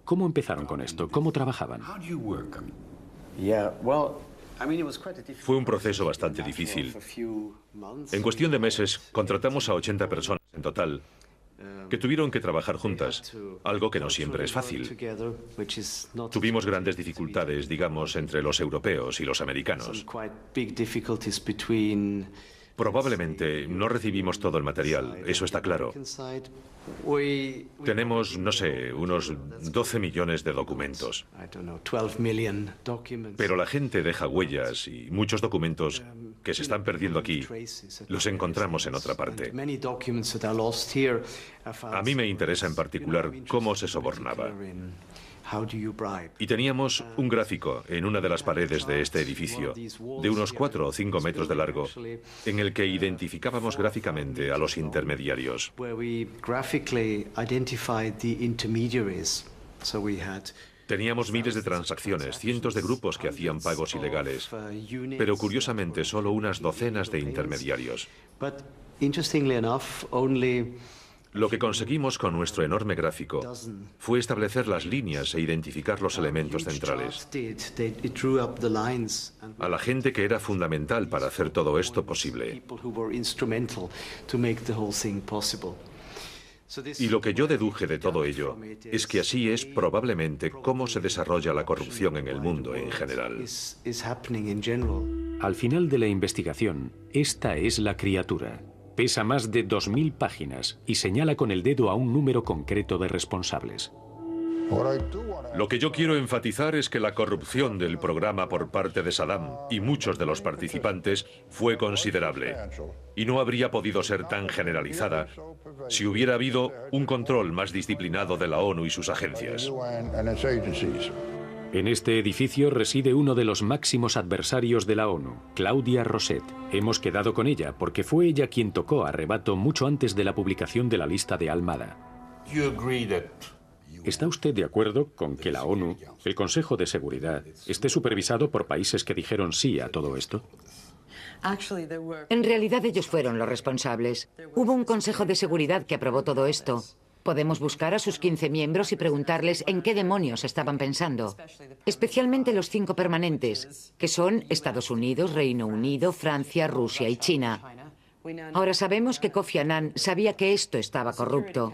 ¿Cómo empezaron con esto? ¿Cómo trabajaban? Fue un proceso bastante difícil. En cuestión de meses, contratamos a 80 personas en total que tuvieron que trabajar juntas, algo que no siempre es fácil. Tuvimos grandes dificultades, digamos, entre los europeos y los americanos. Probablemente no recibimos todo el material, eso está claro. Tenemos, no sé, unos 12 millones de documentos. Pero la gente deja huellas y muchos documentos que se están perdiendo aquí los encontramos en otra parte. A mí me interesa en particular cómo se sobornaba. Y teníamos un gráfico en una de las paredes de este edificio, de unos 4 o 5 metros de largo, en el que identificábamos gráficamente a los intermediarios. Teníamos miles de transacciones, cientos de grupos que hacían pagos ilegales, pero curiosamente solo unas docenas de intermediarios. Lo que conseguimos con nuestro enorme gráfico fue establecer las líneas e identificar los elementos centrales. A la gente que era fundamental para hacer todo esto posible. Y lo que yo deduje de todo ello es que así es probablemente cómo se desarrolla la corrupción en el mundo en general. Al final de la investigación, esta es la criatura. Pesa más de 2000 páginas y señala con el dedo a un número concreto de responsables. Lo que yo quiero enfatizar es que la corrupción del programa por parte de Saddam y muchos de los participantes fue considerable y no habría podido ser tan generalizada si hubiera habido un control más disciplinado de la ONU y sus agencias. En este edificio reside uno de los máximos adversarios de la ONU, Claudia Rosset. Hemos quedado con ella porque fue ella quien tocó a Rebato mucho antes de la publicación de la lista de Almada. ¿Está usted de acuerdo con que la ONU, el Consejo de Seguridad, esté supervisado por países que dijeron sí a todo esto? En realidad ellos fueron los responsables. Hubo un Consejo de Seguridad que aprobó todo esto. Podemos buscar a sus 15 miembros y preguntarles en qué demonios estaban pensando. Especialmente los 5 permanentes, que son Estados Unidos, Reino Unido, Francia, Rusia y China. Ahora sabemos que Kofi Annan sabía que esto estaba corrupto.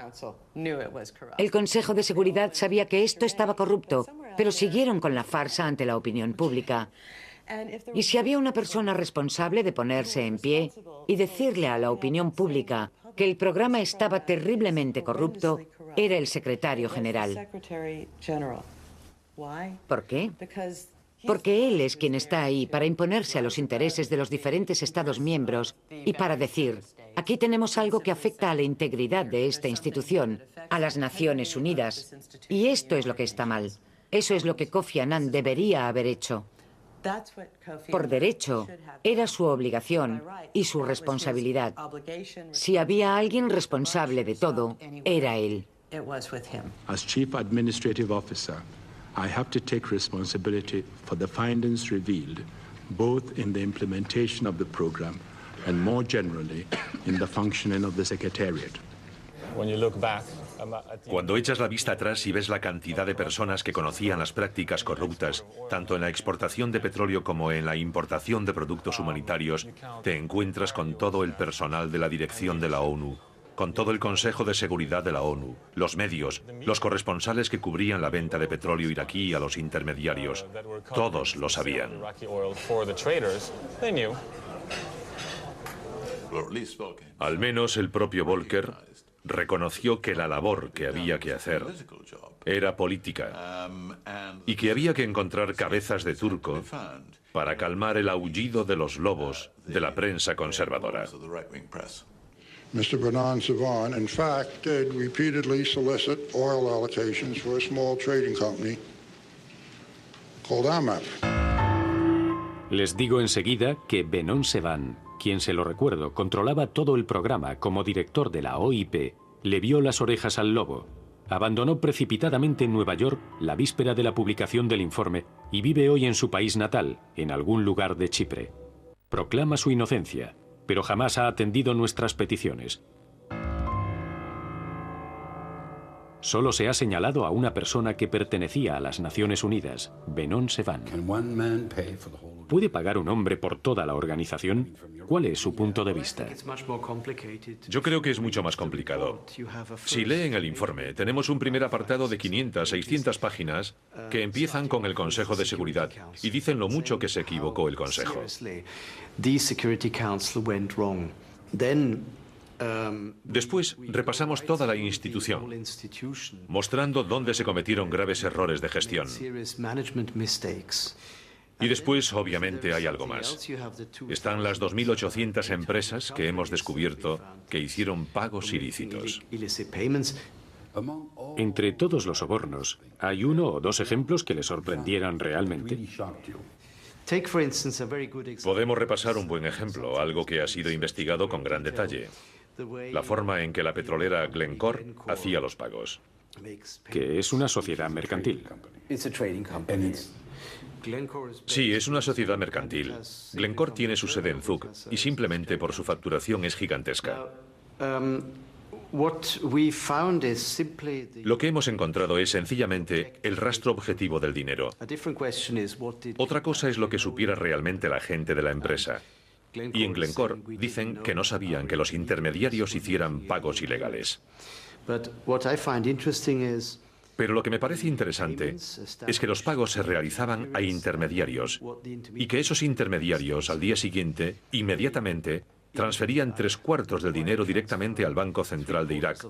El Consejo de Seguridad sabía que esto estaba corrupto, pero siguieron con la farsa ante la opinión pública. Y si había una persona responsable de ponerse en pie y decirle a la opinión pública que el programa estaba terriblemente corrupto, era el secretario general. ¿Por qué? Porque él es quien está ahí para imponerse a los intereses de los diferentes Estados miembros y para decir, aquí tenemos algo que afecta a la integridad de esta institución, a las Naciones Unidas. Y esto es lo que está mal. Eso es lo que Kofi Annan debería haber hecho. Por derecho, era su obligación y su responsabilidad. Si había alguien responsable de todo, era él. As Chief Administrative Officer, I have to take responsibility for the findings revealed, both in the implementation of the program and more generally in the functioning of the Secretariat. Cuando echas la vista atrás y ves la cantidad de personas que conocían las prácticas corruptas, tanto en la exportación de petróleo como en la importación de productos humanitarios, te encuentras con todo el personal de la dirección de la ONU, con todo el Consejo de Seguridad de la ONU, los medios, los corresponsales que cubrían la venta de petróleo iraquí a los intermediarios. Todos lo sabían. Al menos el propio Volcker reconoció que la labor que había que hacer era política y que había que encontrar cabezas de turco para calmar el aullido de los lobos de la prensa conservadora. Mr. Bernard Savon, in fact, did repeatedly solicit oil allocations for a small trading company called AMAP. Les digo enseguida que Benon Sevan, quien se lo recuerdo, controlaba todo el programa como director de la OIP, le vio las orejas al lobo. Abandonó precipitadamente Nueva York la víspera de la publicación del informe y vive hoy en su país natal, en algún lugar de Chipre. Proclama su inocencia, pero jamás ha atendido nuestras peticiones. Solo se ha señalado a una persona que pertenecía a las Naciones Unidas, Benon Sevan. ¿Puede pagar un hombre por toda la organización? ¿Cuál es su punto de vista? Yo creo que es mucho más complicado. Si leen el informe, tenemos un primer apartado de 500, 600 páginas que empiezan con el Consejo de Seguridad y dicen lo mucho que se equivocó el Consejo. Después repasamos toda la institución, mostrando dónde se cometieron graves errores de gestión. Y después, obviamente, hay algo más. Están las 2.800 empresas que hemos descubierto que hicieron pagos ilícitos. Entre todos los sobornos, ¿hay uno o dos ejemplos que le sorprendieran realmente? Podemos repasar un buen ejemplo, algo que ha sido investigado con gran detalle. La forma en que la petrolera Glencore hacía los pagos. Que es una sociedad mercantil. Sí, es una sociedad mercantil. Glencore tiene su sede en Zug y simplemente por su facturación es gigantesca. Lo que hemos encontrado es sencillamente el rastro objetivo del dinero. Otra cosa es lo que supiera realmente la gente de la empresa. Y en Glencore dicen que no sabían que los intermediarios hicieran pagos ilegales. Pero lo que me parece interesante es que los pagos se realizaban a intermediarios y que esos intermediarios al día siguiente, inmediatamente, transferían 3/4 del dinero directamente al Banco Central de Irak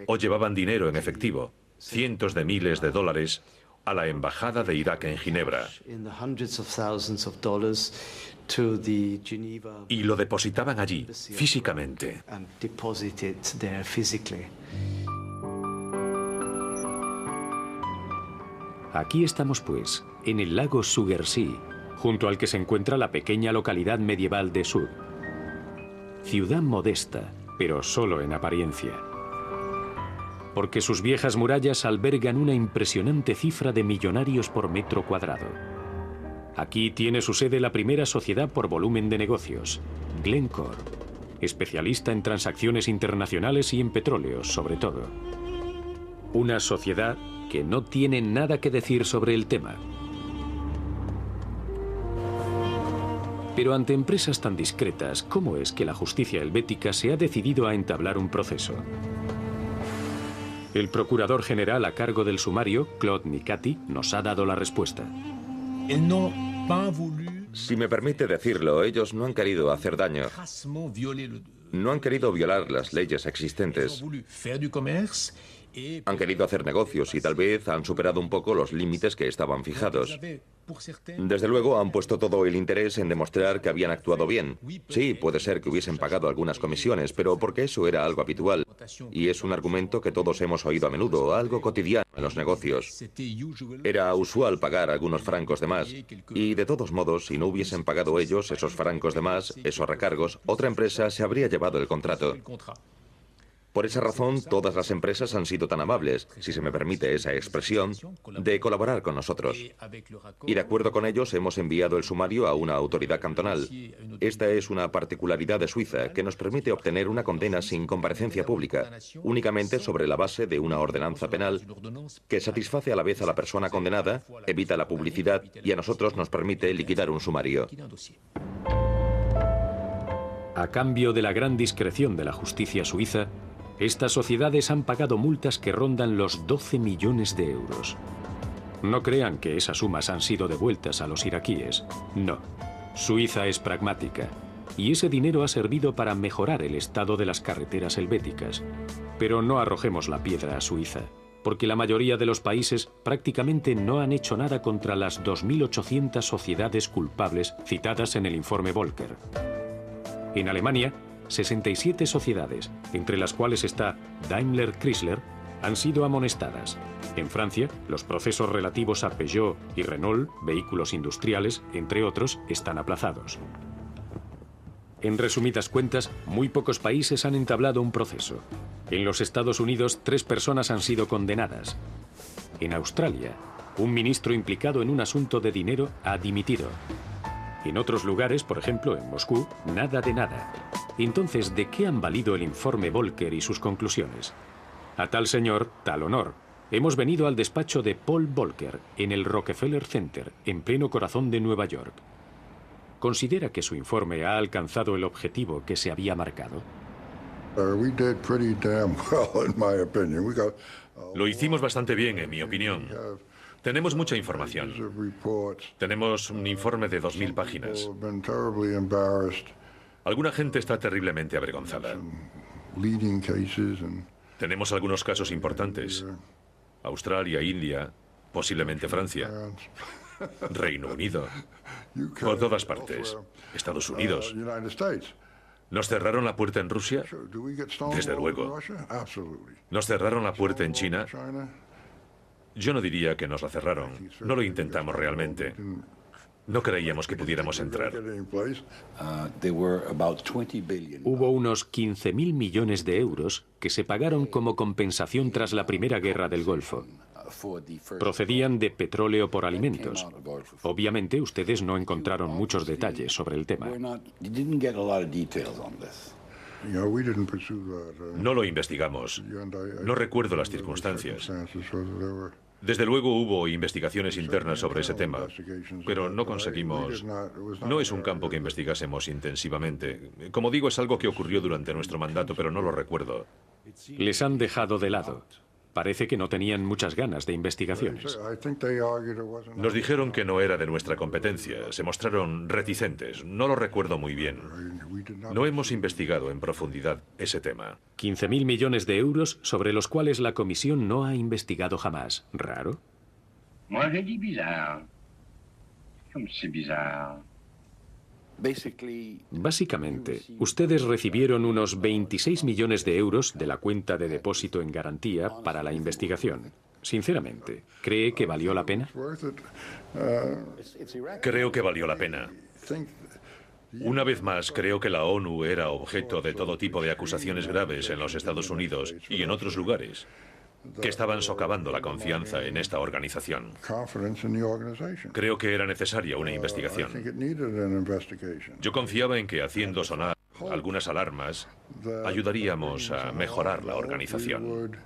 o llevaban dinero en efectivo, cientos de miles de dólares, a la Embajada de Irak en Ginebra y lo depositaban allí, físicamente. Aquí estamos pues, en el lago Sugersee, junto al que se encuentra la pequeña localidad medieval de Sud. Ciudad modesta, pero solo en apariencia. Porque sus viejas murallas albergan una impresionante cifra de millonarios por metro cuadrado. Aquí tiene su sede la primera sociedad por volumen de negocios, Glencore, especialista en transacciones internacionales y en petróleo, sobre todo. Una sociedad que no tiene nada que decir sobre el tema. Pero ante empresas tan discretas, ¿cómo es que la justicia helvética se ha decidido a entablar un proceso? El procurador general a cargo del sumario, Claude Nicati, nos ha dado la respuesta. Si me permite decirlo, ellos no han querido hacer daño. No han querido violar las leyes existentes. Han querido hacer negocios y tal vez han superado un poco los límites que estaban fijados. Desde luego han puesto todo el interés en demostrar que habían actuado bien. Sí, puede ser que hubiesen pagado algunas comisiones, pero porque eso era algo habitual. Y es un argumento que todos hemos oído a menudo, algo cotidiano en los negocios. Era usual pagar algunos francos de más. Y de todos modos, si no hubiesen pagado ellos esos francos de más, esos recargos, otra empresa se habría llevado el contrato. Por esa razón, todas las empresas han sido tan amables, si se me permite esa expresión, de colaborar con nosotros. Y de acuerdo con ellos, hemos enviado el sumario a una autoridad cantonal. Esta es una particularidad de Suiza que nos permite obtener una condena sin comparecencia pública, únicamente sobre la base de una ordenanza penal que satisface a la vez a la persona condenada, evita la publicidad y a nosotros nos permite liquidar un sumario. A cambio de la gran discreción de la justicia suiza, estas sociedades han pagado multas que rondan los 12 millones de euros. No crean que esas sumas han sido devueltas a los iraquíes. No. Suiza es pragmática. Y ese dinero ha servido para mejorar el estado de las carreteras helvéticas. Pero no arrojemos la piedra a Suiza, porque la mayoría de los países prácticamente no han hecho nada contra las 2.800 sociedades culpables citadas en el informe Volcker. En Alemania, 67 sociedades, entre las cuales está Daimler-Chrysler, han sido amonestadas. En Francia, los procesos relativos a Peugeot y Renault, vehículos industriales, entre otros, están aplazados. En resumidas cuentas, muy pocos países han entablado un proceso. En los Estados Unidos, 3 personas han sido condenadas. En Australia, un ministro implicado en un asunto de dinero ha dimitido. En otros lugares, por ejemplo en Moscú, nada de nada. Entonces, ¿de qué han valido el informe Volcker y sus conclusiones? A tal señor, tal honor. Hemos venido al despacho de Paul Volcker, en el Rockefeller Center, en pleno corazón de Nueva York. ¿Considera que su informe ha alcanzado el objetivo que se había marcado? Lo hicimos bastante bien, en mi opinión. Tenemos mucha información. Tenemos un informe de 2000 páginas. Alguna gente está terriblemente avergonzada. Tenemos algunos casos importantes. Australia, India, posiblemente Francia, Reino Unido, por todas partes, Estados Unidos. ¿Nos cerraron la puerta en Rusia? Desde luego. ¿Nos cerraron la puerta en China? Yo no diría que nos la cerraron. No lo intentamos realmente. No creíamos que pudiéramos entrar. Hubo unos 15.000 millones de euros que se pagaron como compensación tras la Primera Guerra del Golfo. Procedían de petróleo por alimentos. Obviamente, ustedes no encontraron muchos detalles sobre el tema. No lo investigamos. No recuerdo las circunstancias. Desde luego hubo investigaciones internas sobre ese tema, pero no conseguimos... No es un campo que investigásemos intensivamente. Como digo, es algo que ocurrió durante nuestro mandato, pero no lo recuerdo. Les han dejado de lado. Parece que no tenían muchas ganas de investigaciones. Nos dijeron que no era de nuestra competencia. Se mostraron reticentes. No lo recuerdo muy bien. No hemos investigado en profundidad ese tema. 15.000 millones de euros sobre los cuales la comisión no ha investigado jamás. ¿Raro? Moi, je dis bizarre. Comme c'est bizarre. Básicamente, ustedes recibieron unos 26 millones de euros de la cuenta de depósito en garantía para la investigación. Sinceramente, ¿cree que valió la pena? Creo que valió la pena. Una vez más, creo que la ONU era objeto de todo tipo de acusaciones graves en los Estados Unidos y en otros lugares que estaban socavando la confianza en esta organización. Creo que era necesaria una investigación. Yo confiaba en que, haciendo sonar algunas alarmas, ayudaríamos a mejorar la organización.